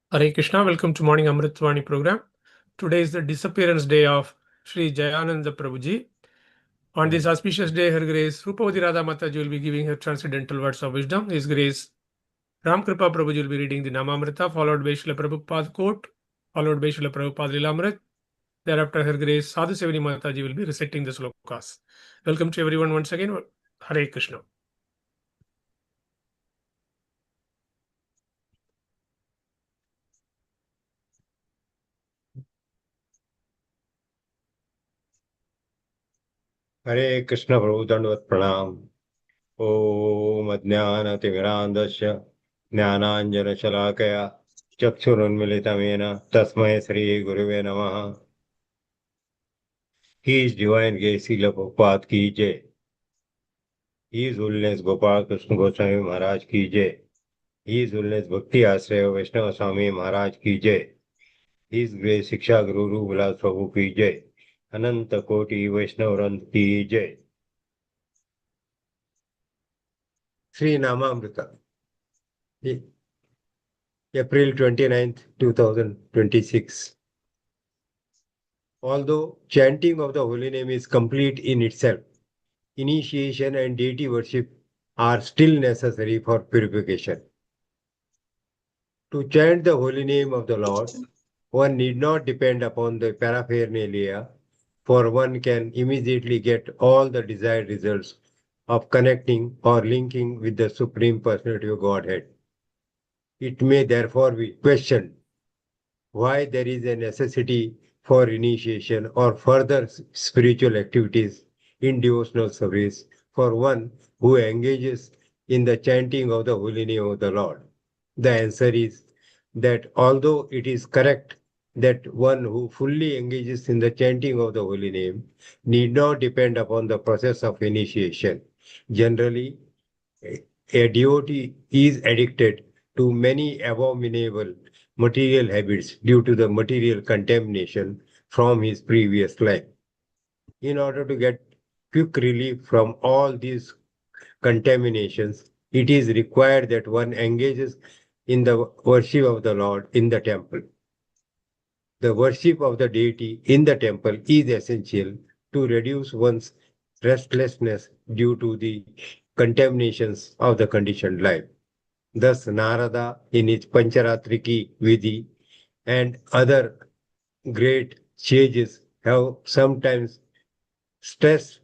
Hare Krishna, welcome to Morning Amrut Vani program. Today is the disappearance day of Sri Jayananda Prabhuji. On this auspicious day, Her Grace Rupvati Radha Mataji will be giving her transcendental words of wisdom. His Grace Ram Kripa Prabhuji will be reading the Namamrita, followed by Srila Prabhupada quote, followed by Srila Prabhupada Lilamrit. Thereafter, Her Grace Sadhu Sevani Mataji will be reciting the slokas. Welcome to everyone once again. Hare Krishna. हरे कृष्ण प्रभु दंडवत प्रणाम। ओम अज्ञानतिमिरान्धस्य ज्ञानाञ्जनशलाकया चक्षुरुन्मिलितमेन तस्मै श्रीगुरुवे नमः। His Divine Grace Srila Prabhupada की जय। His Holiness Gopal Krishna Goswami महाराज की जय। His Holiness भक्ति आश्रय वैष्णव स्वामी महाराज की जय। His Grace शिक्षा गुरु रूपलाल प्रभु की जय। अनंत कोटि वैष्णव वृंद की जय। Shri नामामृत April 29th, 2026. Although chanting of the holy name is complete in itself, initiation and deity worship are still necessary for purification. To chant the holy name of the Lord, one need not depend upon the paraphernalia, for one can immediately get all the desired results of connecting or linking with the Supreme Personality of Godhead. It may therefore be questioned why there is a necessity for initiation or further spiritual activities in devotional service for one who engages in the chanting of the holy name of the Lord. The answer is that although it is correct that one who fully engages in the chanting of the holy name need not depend upon the process of initiation. Generally, a devotee is addicted to many abominable material habits due to the material contamination from his previous life. In order to get quick relief from all these contaminations, it is required that one engages in the worship of the Lord in the temple. The worship of the deity in the temple is essential to reduce one's restlessness due to the contaminations of the conditioned life. Thus, Narada, in his Pancharatriki Vidhi and other great sages, have sometimes stressed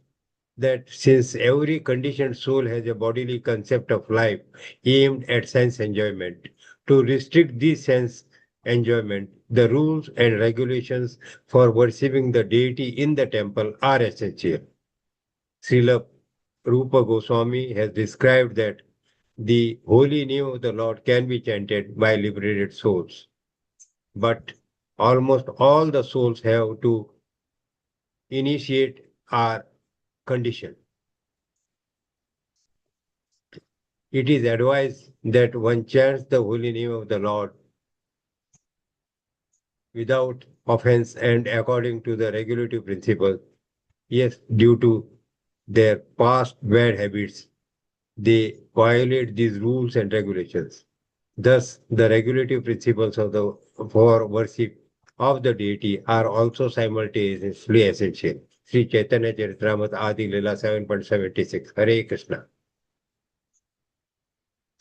that since every conditioned soul has a bodily concept of life aimed at sense enjoyment, to restrict this sense enjoyment, the rules and regulations for worshipping the deity in the temple are essential. Srila Rupa Goswami has described that the holy name of the Lord can be chanted by liberated souls, but almost all the souls have to initiate our condition. It is advised that one chants the holy name of the Lord without offense and according to the regulative principle. Yes, due to their past bad habits, they violate these rules and regulations. Thus, the regulative principles of the for worship of the deity are also simultaneously essential. Sri Chaitanya Charitamrita Adi Lila 7.76. Hare Krishna.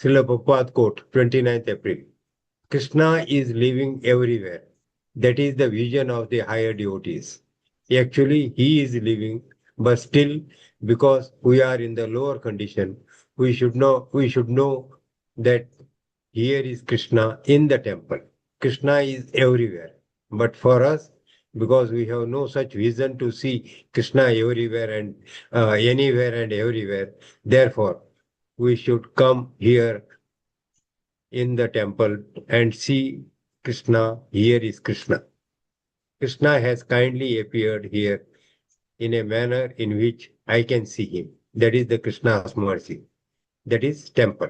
Srila Prabhupada quote, 29th April. Krishna is living everywhere. That is the vision of the higher devotees. Actually, he is living, but still, because we are in the lower condition, we should know that here is Krishna in the temple. Krishna is everywhere. But for us, because we have no such vision to see Krishna everywhere and anywhere and everywhere, therefore, we should come here in the temple and see Krishna. Here is Krishna. Krishna has kindly appeared here in a manner in which I can see him. That is the Krishna's mercy. That is temple.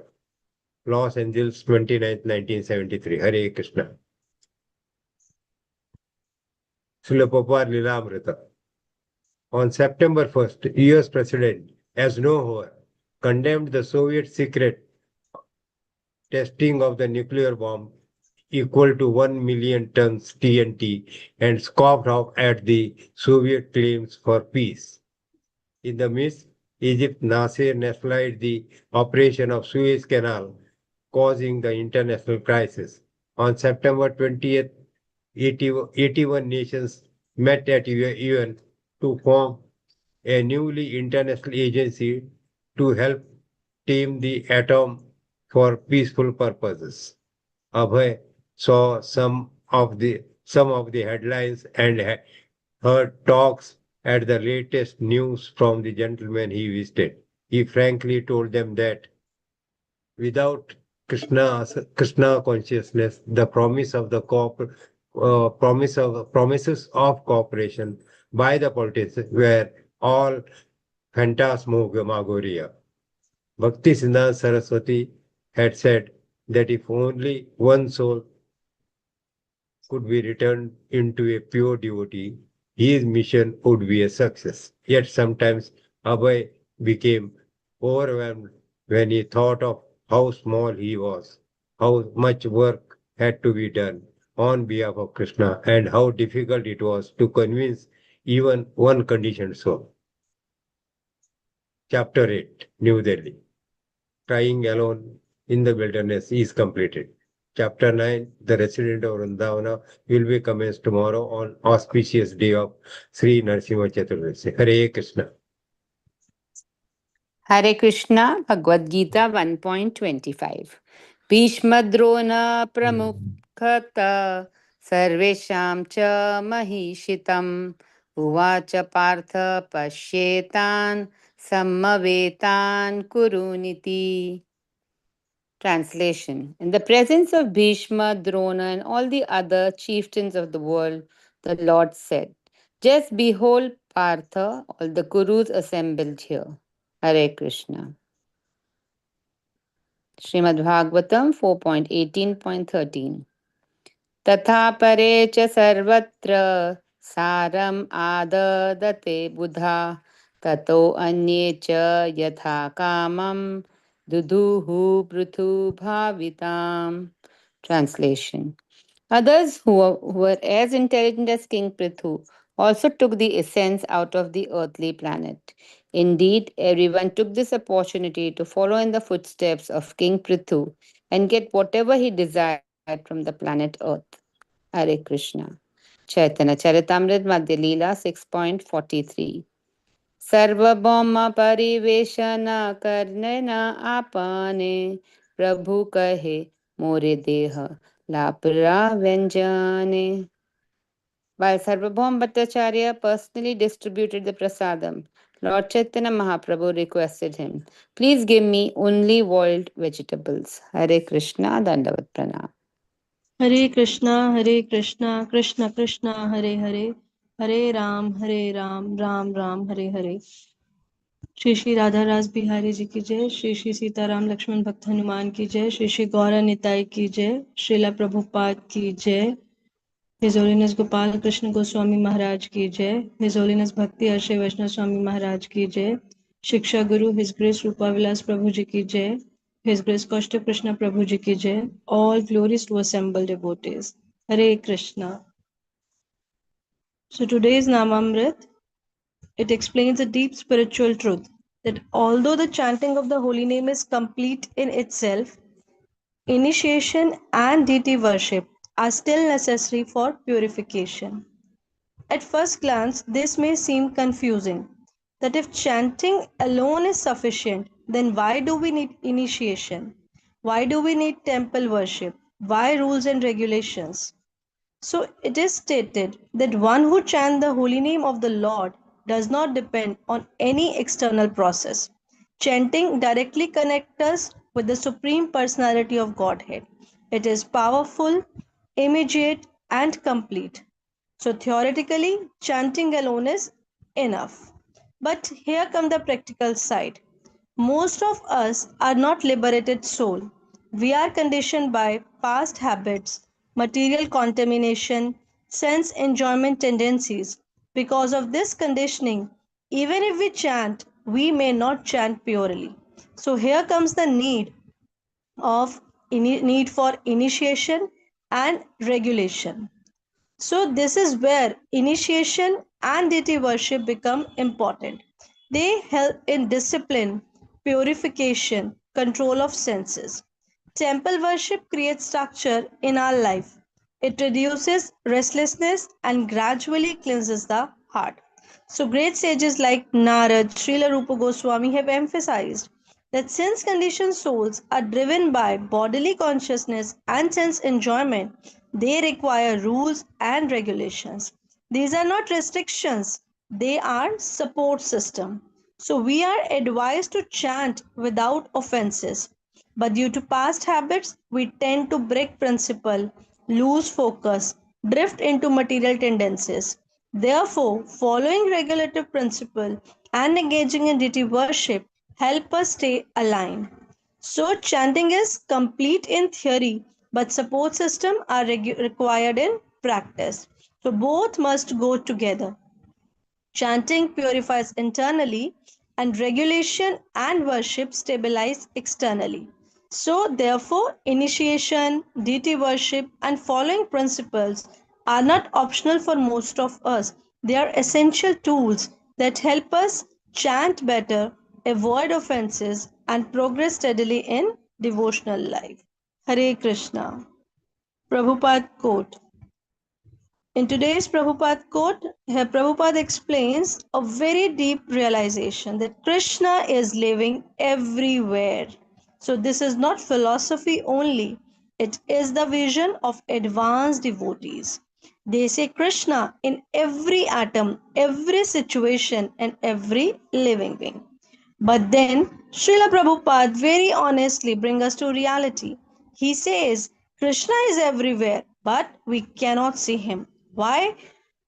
Los Angeles, 29th, 1973. Hare Krishna. Srila Prabhupada Lilamrita. On September 1st, US President Eisenhower condemned the Soviet secret testing of the nuclear bomb equal to 1 million tons TNT, and scoffed off at the Soviet claims for peace. In the midst, Egypt Nasser nationalized the operation of Suez Canal, causing the international crisis. On September 20th, 81 nations met at UN to form a newly international agency to help tame the atom for peaceful purposes. Abhay saw some of the headlines and heard talks at the latest news from the gentlemen he visited. He frankly told them that without Krishna consciousness, the promises of cooperation by the politicians were all phantasmagoria. Bhakti Siddhanta Saraswati had said that if only one soul could be returned into a pure devotee, his mission would be a success. Yet sometimes Abhay became overwhelmed when he thought of how small he was, how much work had to be done on behalf of Krishna, and how difficult it was to convince even one conditioned soul. Chapter 8, New Delhi. Trying alone in the wilderness is completed. Chapter 9, the resident of Vrindavana, will be commenced tomorrow on auspicious day of Sri Narasimha Chaturdashi. Hare Krishna. Hare Krishna, Bhagavad Gita 1.25. Bhishmadrona Pramukhata Sarvesham Cha Mahishitam Uvacha Partha Pashetan Sammavetan Kuruniti. Translation. In the presence of Bhishma, Drona, and all the other chieftains of the world, the Lord said, just behold Partha, all the Kurus assembled here. Hare Krishna. Srimad Bhagavatam 4.18.13. Tatha pare cha sarvatra saram adadate buddha tato anye cha yatha kamam duduhu pruthu bhavitam. Translation. Others who were as intelligent as King Prithu also took the essence out of the earthly planet. Indeed, everyone took this opportunity to follow in the footsteps of King Prithu and get whatever he desired from the planet Earth. Hare Krishna. Chaitanya Charitamrita Madhya Leela 6.43. सर्वभौम परिवेशन करने न आपने प्रभु कहे मोरे देह Lapra व्यंजने. While Sarvabhaum Bhattacharya personally distributed the prasadam, Lord Chaitanya Mahaprabhu requested him, please give me only boiled vegetables. Hare Krishna, Dandavat Pranam. Hare Krishna, Krishna Krishna, Hare Hare, Hare Ram, Ram Ram, Hare Hare. Shri Shri Radha रास बिहारी जी की जय, श्री श्री सीताराम लक्ष्मण भक्त हनुमान की जय, श्री श्री गौरा निताई की जय, श्रीला प्रभुपाद की जय, His Holiness Gopal Krishna Goswami Maharaj ki jai, His Holiness Bhakti Arshay Vaishnav Swami Maharaj ki jai, Shiksha Guru His Grace Rupa Vilas Prabhu ji ki jai, His Grace Kaushik Krishna Prabhu ji ki jai, all glories to assembled devotees. Hare Krishna. So today's Namamrit, it explains a deep spiritual truth that although the chanting of the holy name is complete in itself, initiation and deity worship are still necessary for purification. At first glance, this may seem confusing, that if chanting alone is sufficient, then why do we need initiation? Why do we need temple worship? Why rules and regulations? So it is stated that one who chants the holy name of the Lord does not depend on any external process. Chanting directly connects us with the Supreme Personality of Godhead. It is powerful, immediate, and complete. So theoretically, chanting alone is enough. But here comes the practical side. Most of us are not liberated soul. We are conditioned by past habits, material contamination, sense enjoyment tendencies. Because of this conditioning, even if we chant, we may not chant purely. So here comes the need for initiation and regulation. So this is where initiation and deity worship become important. They help in discipline, purification, control of senses. Temple worship creates structure in our life. It reduces restlessness and gradually cleanses the heart. So great sages like Narad, Srila Rupa Goswami have emphasized that since conditioned souls are driven by bodily consciousness and sense enjoyment, they require rules and regulations. These are not restrictions, they are support system. So we are advised to chant without offenses. But due to past habits, we tend to break principle, lose focus, drift into material tendencies. Therefore, following regulative principle and engaging in deity worship help us stay aligned. So chanting is complete in theory, but support system are required in practice. So both must go together. Chanting purifies internally, and regulation and worship stabilize externally. So, therefore, initiation, deity worship, and following principles are not optional for most of us. They are essential tools that help us chant better, avoid offenses, and progress steadily in devotional life. Hare Krishna. Prabhupada quote. In today's Prabhupada quote, here Prabhupada explains a very deep realization that Krishna is living everywhere. So, this is not philosophy only, it is the vision of advanced devotees. They say Krishna in every atom, every situation, and every living being. But then Srila Prabhupada very honestly brings us to reality. He says Krishna is everywhere, but we cannot see him. Why?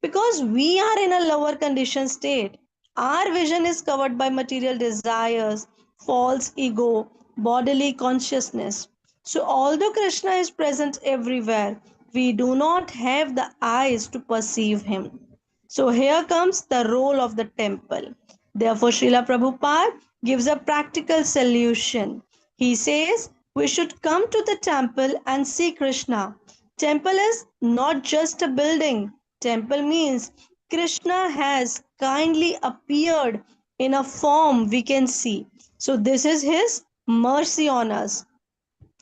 Because we are in a lower conditioned state. Our vision is covered by material desires, false ego, bodily consciousness. So, although Krishna is present everywhere, we do not have the eyes to perceive him. So here comes the role of the temple. Therefore, Srila Prabhupada gives a practical solution. He says we should come to the temple and see Krishna. Temple is not just a building. Temple means Krishna has kindly appeared in a form we can see. So this is his mercy on us.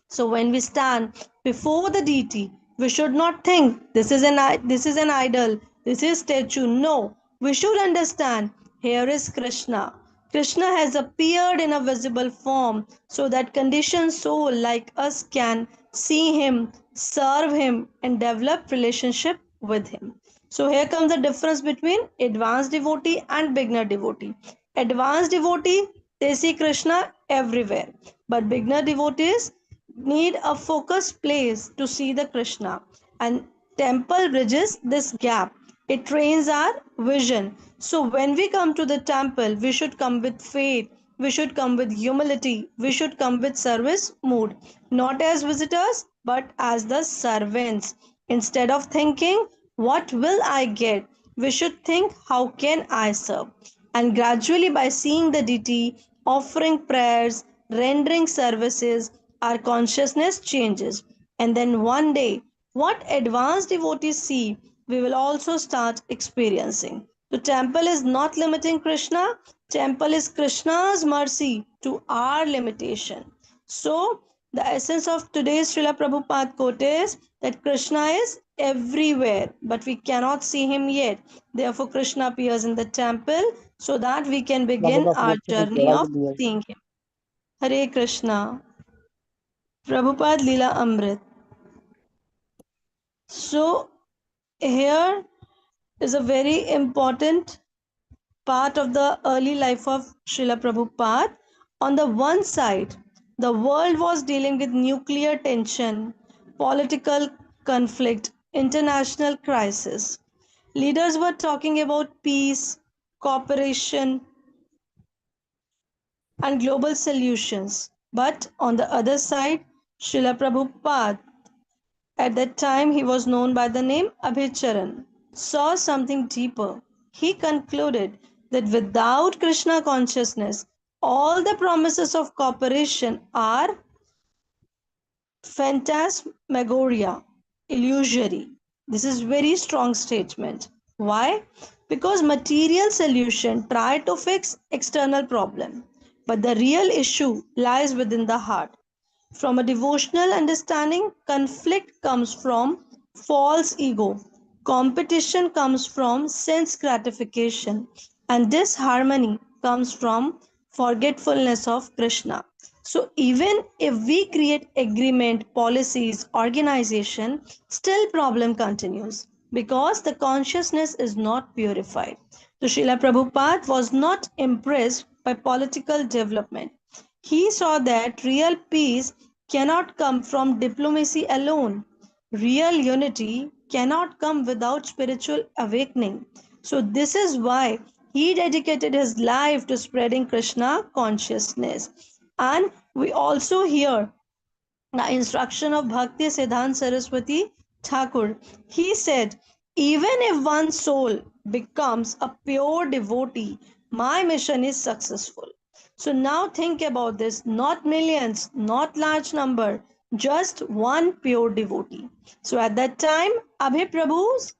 So when we stand before the deity, we should not think this is an idol, this is statue. No, we should understand here is Krishna. Krishna has appeared in a visible form so that conditioned soul like us can see him, serve him, and develop relationship with him. So here comes the difference between advanced devotee and beginner devotee. Advanced devotee, they see Krishna everywhere, but beginner devotees need a focused place to see the Krishna, and temple bridges this gap. It trains our vision. So when we come to the temple, we should come with faith, we should come with humility, we should come with service mood, not as visitors but as the servants. Instead of thinking what will I get, we should think how can I serve. And gradually, by seeing the deity, offering prayers, rendering services, our consciousness changes. And then one day, what advanced devotees see, we will also start experiencing. The temple is not limiting Krishna, temple is Krishna's mercy to our limitation. So, the essence of today's Srila Prabhupada quote is that Krishna is everywhere, but we cannot see him yet. Therefore, Krishna appears in the temple so that we can begin our journey of seeing him. Hare Krishna. Prabhupada Leela Amrit. So, here is a very important part of the early life of Srila Prabhupada. On the one side, the world was dealing with nuclear tension, political conflict, international crisis. Leaders were talking about peace, cooperation, and global solutions. But on the other side, Srila Prabhupada, at that time he was known by the name Abhicharan, saw something deeper. He concluded that without Krishna consciousness, all the promises of cooperation are phantasmagoria. illusory. This is very strong statement. Why? Because material solution try to fix external problem, but the real issue lies within the heart. From a devotional understanding, conflict comes from false ego, competition comes from sense gratification, and disharmony comes from forgetfulness of Krishna. So, even if we create agreement, policies, organization, still problem continues because the consciousness is not purified. So, Srila Prabhupada was not impressed by political development. He saw that real peace cannot come from diplomacy alone. Real unity cannot come without spiritual awakening. So, this is why he dedicated his life to spreading Krishna consciousness. And we also hear the instruction of Bhakti Siddhanta Saraswati Thakur. He said, even if one soul becomes a pure devotee, my mission is successful. So now think about this, not millions, not large number, just one pure devotee. So at that time, Abhay Prabhu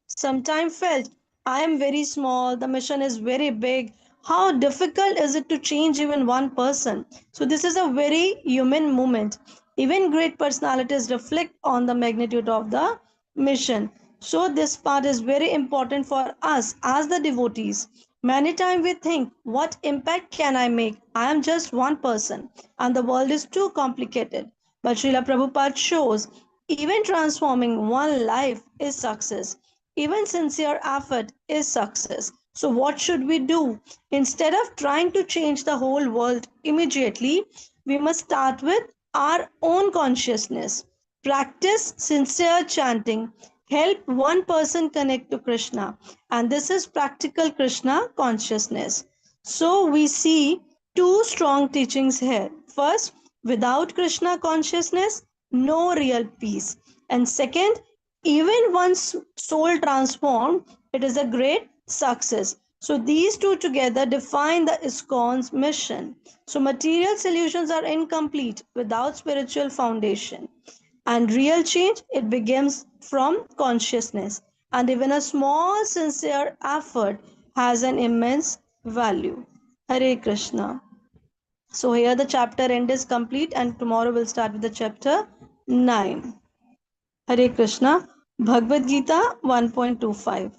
sometimes felt, I am very small, the mission is very big. How difficult is it to change even one person? So, this is a very human moment. Even great personalities reflect on the magnitude of the mission. So, this part is very important for us as the devotees. Many times we think, what impact can I make? I am just one person and the world is too complicated. But Srila Prabhupada shows even transforming one life is success. Even sincere effort is success. So, what should we do? Instead of trying to change the whole world immediately, we must start with our own consciousness. Practice sincere chanting. Help one person connect to Krishna. And this is practical Krishna consciousness. So, we see two strong teachings here. First, without Krishna consciousness, no real peace. And second, even once soul transformed, it is a great success. So these two together define the ISKCON's mission. So material solutions are incomplete without spiritual foundation. And real change, it begins from consciousness. And even a small sincere effort has an immense value. Hare Krishna. So here the chapter end is complete and tomorrow we'll start with the chapter 9. Hare Krishna, Bhagavad Gita 1.25.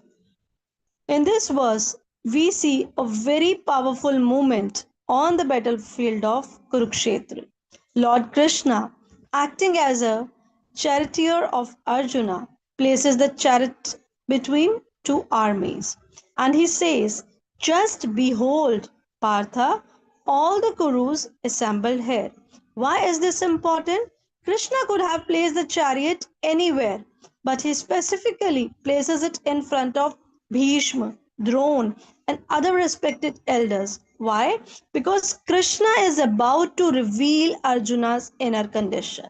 In this verse, we see a very powerful moment on the battlefield of Kurukshetra. Lord Krishna, acting as a charioteer of Arjuna, places the chariot between two armies. And he says, just behold, Partha, all the Kurus assembled here. Why is this important? Krishna could have placed the chariot anywhere, but he specifically places it in front of Bhishma, Drona, and other respected elders. Why? Because Krishna is about to reveal Arjuna's inner condition.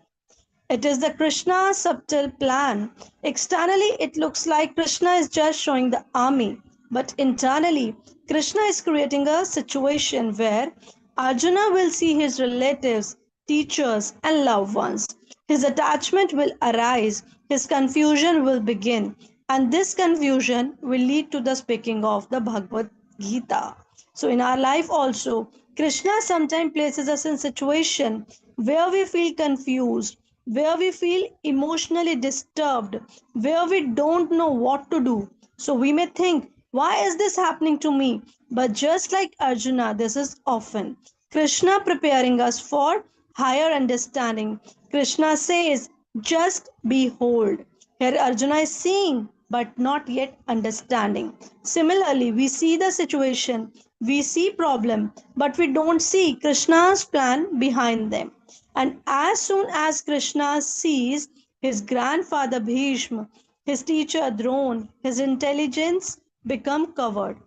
It is the Krishna's subtle plan. Externally, it looks like Krishna is just showing the army, but internally, Krishna is creating a situation where Arjuna will see his relatives, teachers, and loved ones. His attachment will arise, his confusion will begin, and this confusion will lead to the speaking of the Bhagavad Gita. So, in our life also, Krishna sometimes places us in situation where we feel confused, where we feel emotionally disturbed, where we don't know what to do. So we may think, why is this happening to me? But just like Arjuna, this is often Krishna preparing us for higher understanding. Krishna says, just behold. Here Arjuna is seeing but not yet understanding. Similarly, we see the situation, we see problem, but we don't see Krishna's plan behind them. And as soon as Krishna sees his grandfather Bhishma, his teacher Drona, his intelligence become covered.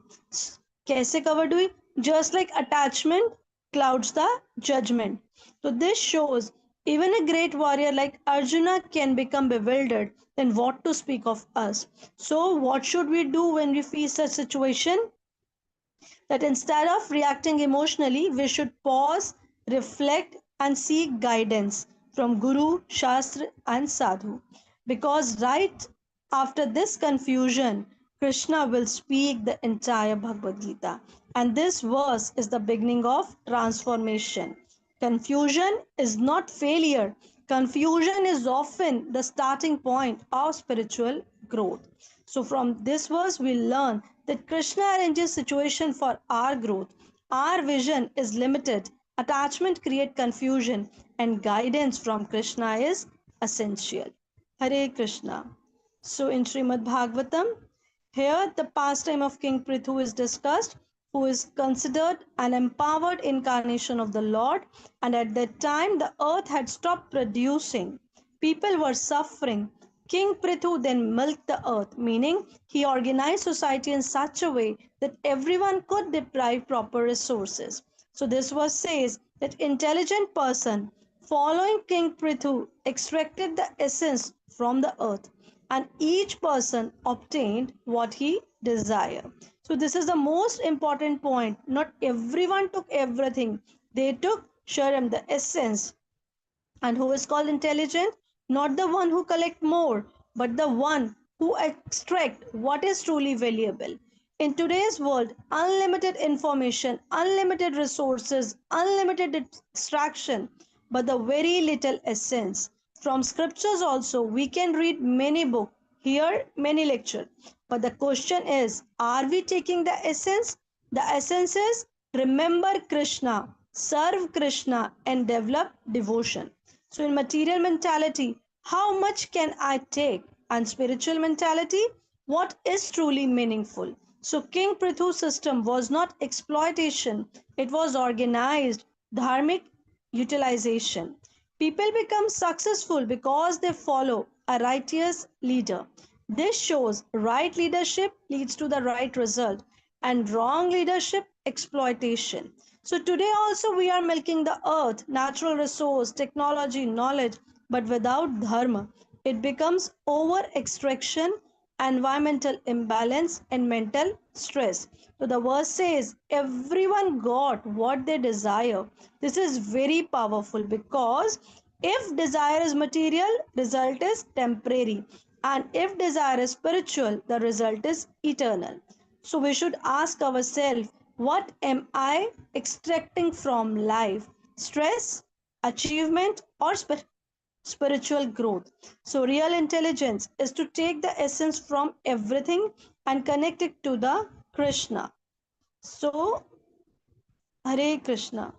कैसे covered हुई? Just like attachment clouds the judgment. So this shows even a great warrior like Arjuna can become bewildered. Then what to speak of us? So what should we do when we face such situation? That instead of reacting emotionally, we should pause, reflect, and seek guidance from Guru, Shastra, and Sadhu. because right after this confusion, Krishna will speak the entire Bhagavad Gita. And this verse is the beginning of transformation. Confusion is not failure. Confusion is often the starting point of spiritual growth. So from this verse we learn that Krishna arranges situation for our growth. Our vision is limited. Attachment creates confusion and guidance from Krishna is essential. Hare Krishna. So in Srimad Bhagavatam, here the pastime of King Prithu is discussed, who is considered an empowered incarnation of the Lord, and at that time the earth had stopped producing. People were suffering. King Prithu then milked the earth, meaning he organized society in such a way that everyone could derive proper resources. So this verse says that intelligent person following King Prithu extracted the essence from the earth, and each person obtained what he desired. So this is the most important point. Not everyone took everything. They took Sharam, the essence. And who is called intelligent? Not the one who collect more, but the one who extract what is truly valuable. In today's world, unlimited information, unlimited resources, unlimited distraction, but the very little essence. From scriptures also, we can read many books, hear many lectures. But the question is, are we taking the essence? The essence is remember Krishna, serve Krishna, and develop devotion. So, in material mentality, how much can I take? And spiritual mentality, what is truly meaningful? So, King Prithu's system was not exploitation, it was organized, dharmic utilization. People become successful because they follow a righteous leader. This shows right leadership leads to the right result, and wrong leadership exploitation. So today also we are milking the earth, natural resource, technology, knowledge, but without dharma, it becomes over extraction, environmental imbalance, and mental stress. So the verse says everyone got what they desire. This is very powerful because if desire is material, result is temporary, and if desire is spiritual, the result is eternal. So we should ask ourselves, what am I extracting from life? Stress, achievement, or spiritual growth? So real intelligence is to take the essence from everything and connect it to the Krishna. So Hare Krishna.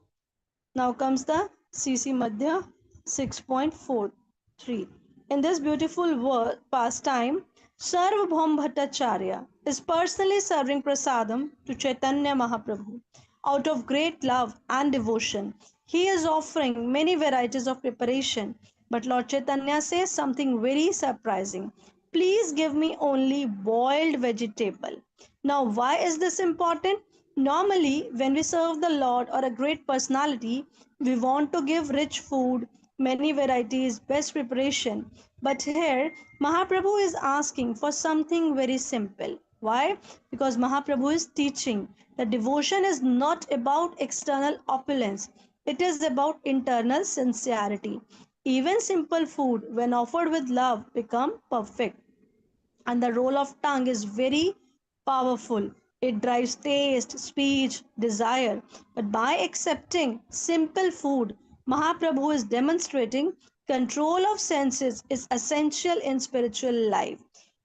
Now comes the CC Madhya 6.43. In this beautiful pastime, Sarvabhaum Bhattacharya is personally serving prasadam to Chaitanya Mahaprabhu. Out of great love and devotion, he is offering many varieties of preparation. But Lord Chaitanya says something very surprising. Please give me only boiled vegetable. Now, why is this important? Normally, when we serve the Lord or a great personality, we want to give rich food, many varieties, best preparation. But here, Mahaprabhu is asking for something very simple. Why? Because Mahaprabhu is teaching that devotion is not about external opulence, it is about internal sincerity. Even simple food, when offered with love, become perfect. And the role of tongue is very powerful. It drives taste, speech, desire. But by accepting simple food, Mahaprabhu is demonstrating control of senses is essential in spiritual life.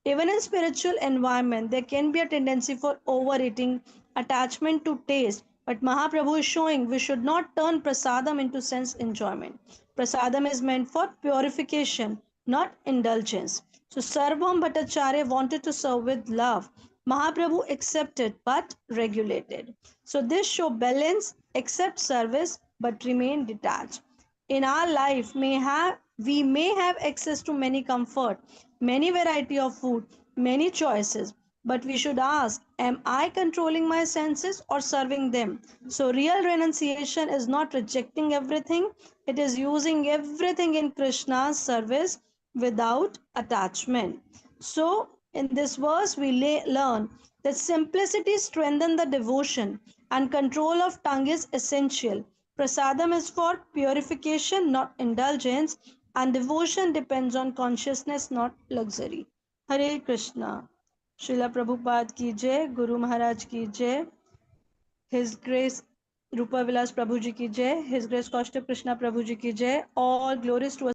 Even in spiritual environment, there can be a tendency for overeating, attachment to taste. But Mahaprabhu is showing we should not turn prasadam into sense enjoyment. Prasadam is meant for purification, not indulgence. So Sarvabhaum Bhattacharya wanted to serve with love. Mahaprabhu accepted but regulated. So this show balance, accept service but remain detached. In our life we may have access to many comfort, many variety of food, many choices, but we should ask, am I controlling my senses or serving them? So real renunciation is not rejecting everything, it is using everything in Krishna's service without attachment. So in this verse we learn that simplicity strengthens the devotion and control of tongue is essential. Prasadam is for purification, not indulgence. And devotion depends on consciousness, not luxury. Hare Krishna. Srila Prabhupada ki jai, Guru Maharaj ki jai, His Grace Rupa Vilas Prabhuji ki jai, His Grace Kaushik Krishna Prabhuji ki jai. All glories to